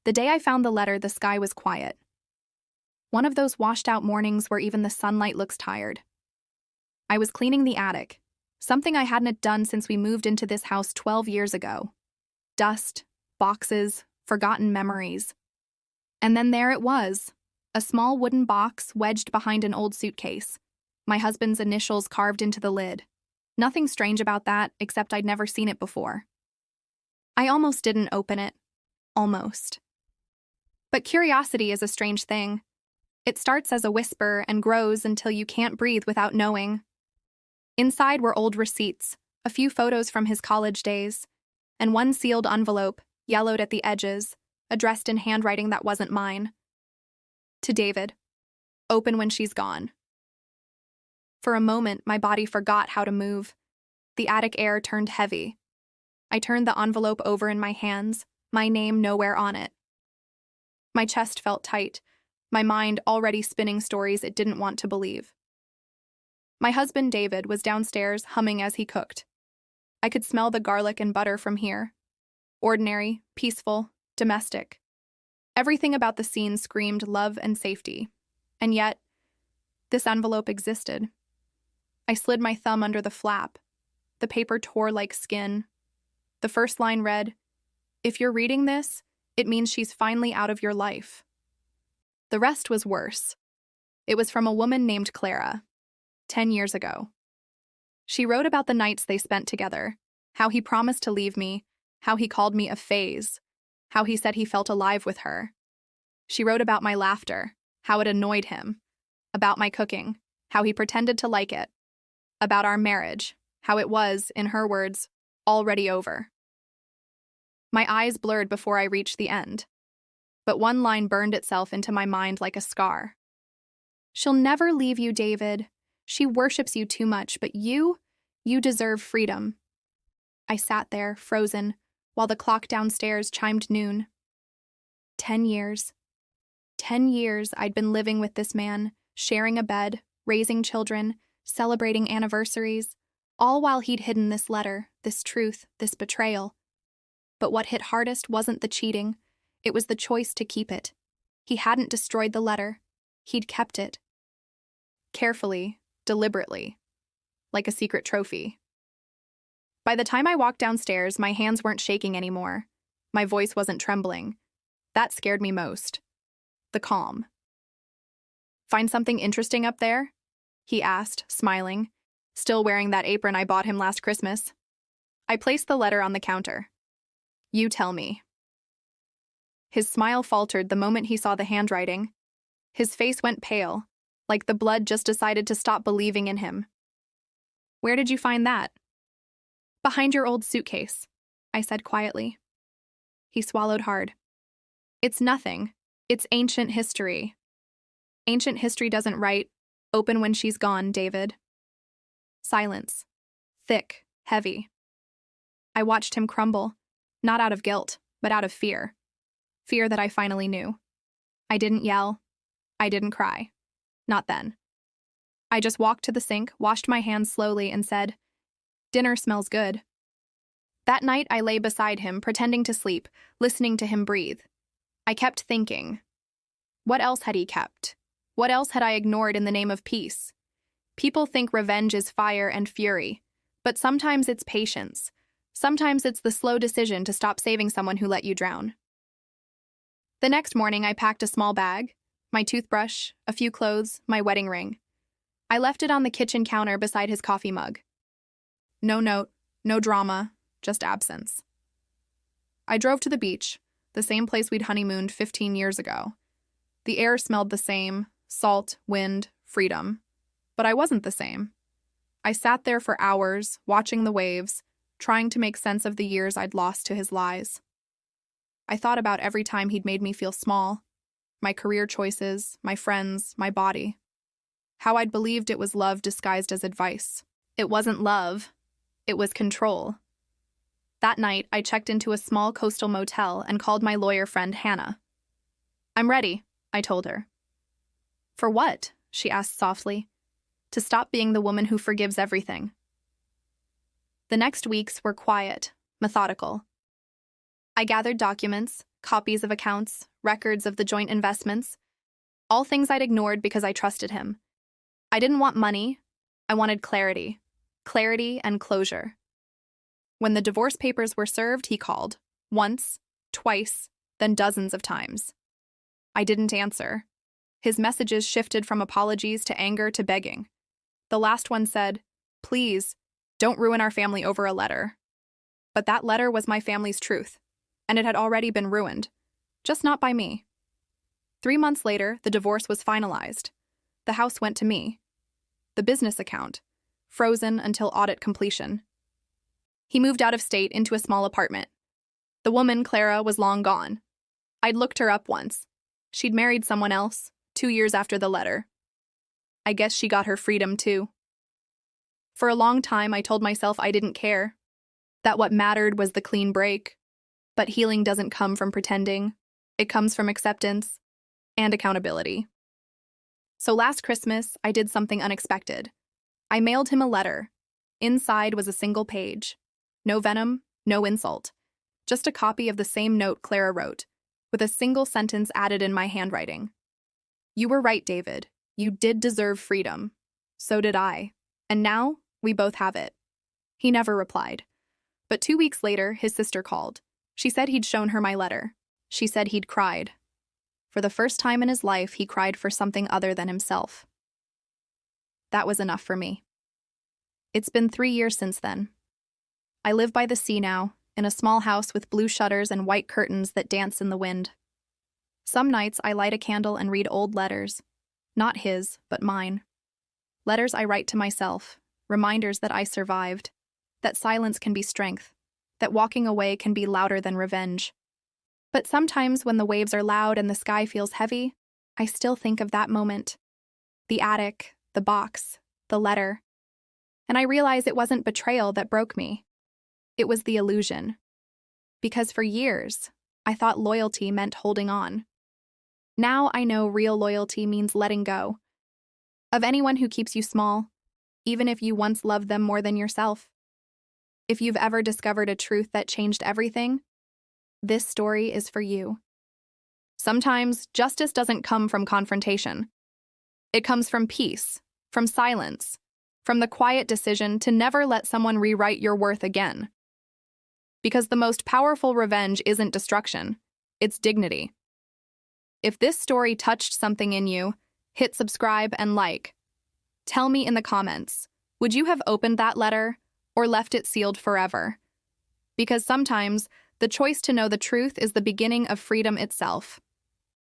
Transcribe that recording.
The day I found the letter, the sky was quiet. One of those washed-out mornings where even the sunlight looks tired. I was cleaning the attic, something I hadn't done since we moved into this house 12 years ago. Dust, boxes, forgotten memories. And then there it was, a small wooden box wedged behind an old suitcase, my husband's initials carved into the lid. Nothing strange about that, except I'd never seen it before. I almost didn't open it. Almost. But curiosity is a strange thing. It starts as a whisper and grows until you can't breathe without knowing. Inside were old receipts, a few photos from his college days, and one sealed envelope, yellowed at the edges, addressed in handwriting that wasn't mine. To David. Open when she's gone. For a moment, my body forgot how to move. The attic air turned heavy. I turned the envelope over in my hands, my name nowhere on it. My chest felt tight, my mind already spinning stories it didn't want to believe. My husband, David, was downstairs humming as he cooked. I could smell the garlic and butter from here. Ordinary, peaceful, domestic. Everything about the scene screamed love and safety. And yet, this envelope existed. I slid my thumb under the flap. The paper tore like skin. The first line read, "If you're reading this, it means she's finally out of your life." The rest was worse. It was from a woman named Clara, 10 years ago. She wrote about the nights they spent together, how he promised to leave me, how he called me a phase, how he said he felt alive with her. She wrote about my laughter, how it annoyed him, about my cooking, how he pretended to like it, about our marriage, how it was, in her words, already over. My eyes blurred before I reached the end, but one line burned itself into my mind like a scar. "She'll never leave you, David. She worships you too much, but you deserve freedom." I sat there, frozen, while the clock downstairs chimed noon. 10 years. 10 years I'd been living with this man, sharing a bed, raising children, celebrating anniversaries, all while he'd hidden this letter, this truth, this betrayal. But what hit hardest wasn't the cheating, it was the choice to keep it. He hadn't destroyed the letter, he'd kept it. Carefully, deliberately, like a secret trophy. By the time I walked downstairs, my hands weren't shaking anymore. My voice wasn't trembling. That scared me most. The calm. "Find something interesting up there?" he asked, smiling, still wearing that apron I bought him last Christmas. I placed the letter on the counter. "You tell me." His smile faltered the moment he saw the handwriting. His face went pale, like the blood just decided to stop believing in him. "Where did you find that?" "Behind your old suitcase," I said quietly. He swallowed hard. "It's nothing. It's ancient history." "Ancient history doesn't write, 'Open when she's gone,' David." Silence. Thick, heavy. I watched him crumble, not out of guilt, but out of fear. Fear that I finally knew. I didn't yell. I didn't cry. Not then. I just walked to the sink, washed my hands slowly, and said, "Dinner smells good." That night I lay beside him, pretending to sleep, listening to him breathe. I kept thinking. What else had he kept? What else had I ignored in the name of peace? People think revenge is fire and fury, but sometimes it's patience. Sometimes it's the slow decision to stop saving someone who let you drown. The next morning, I packed a small bag, my toothbrush, a few clothes, my wedding ring. I left it on the kitchen counter beside his coffee mug. No note, no drama, just absence. I drove to the beach, the same place we'd honeymooned 15 years ago. The air smelled the same, salt, wind, freedom. But I wasn't the same. I sat there for hours, watching the waves, trying to make sense of the years I'd lost to his lies. I thought about every time he'd made me feel small, my career choices, my friends, my body. How I'd believed it was love disguised as advice. It wasn't love. It was control. That night, I checked into a small coastal motel and called my lawyer friend Hannah. "I'm ready," I told her. "For what?" she asked softly. "To stop being the woman who forgives everything." The next weeks were quiet, methodical. I gathered documents, copies of accounts, records of the joint investments, all things I'd ignored because I trusted him. I didn't want money. I wanted clarity. Clarity and closure. When the divorce papers were served, he called. Once, twice, then dozens of times. I didn't answer. His messages shifted from apologies to anger to begging. The last one said, "Please, don't ruin our family over a letter." But that letter was my family's truth, and it had already been ruined, just not by me. 3 months later, the divorce was finalized. The house went to me. The business account, frozen until audit completion. He moved out of state into a small apartment. The woman, Clara, was long gone. I'd looked her up once. She'd married someone else, 2 years after the letter. I guess she got her freedom too. For a long time, I told myself I didn't care, that what mattered was the clean break. But healing doesn't come from pretending. It comes from acceptance and accountability. So last Christmas, I did something unexpected. I mailed him a letter. Inside was a single page. No venom, no insult. Just a copy of the same note Clara wrote, with a single sentence added in my handwriting. "You were right, David. You did deserve freedom. So did I. And now, we both have it." He never replied. But 2 weeks later, his sister called. She said he'd shown her my letter. She said he'd cried. For the first time in his life, he cried for something other than himself. That was enough for me. It's been 3 years since then. I live by the sea now, in a small house with blue shutters and white curtains that dance in the wind. Some nights I light a candle and read old letters. Not his, but mine. Letters I write to myself, reminders that I survived, that silence can be strength, that walking away can be louder than revenge. But sometimes when the waves are loud and the sky feels heavy, I still think of that moment. The attic, the box, the letter. And I realize it wasn't betrayal that broke me. It was the illusion. Because for years, I thought loyalty meant holding on. Now I know real loyalty means letting go. Of anyone who keeps you small, even if you once loved them more than yourself. If you've ever discovered a truth that changed everything, this story is for you. Sometimes justice doesn't come from confrontation. It comes from peace, from silence, from the quiet decision to never let someone rewrite your worth again. Because the most powerful revenge isn't destruction, it's dignity. If this story touched something in you, hit subscribe and like. Tell me in the comments, would you have opened that letter or left it sealed forever? Because sometimes, the choice to know the truth is the beginning of freedom itself.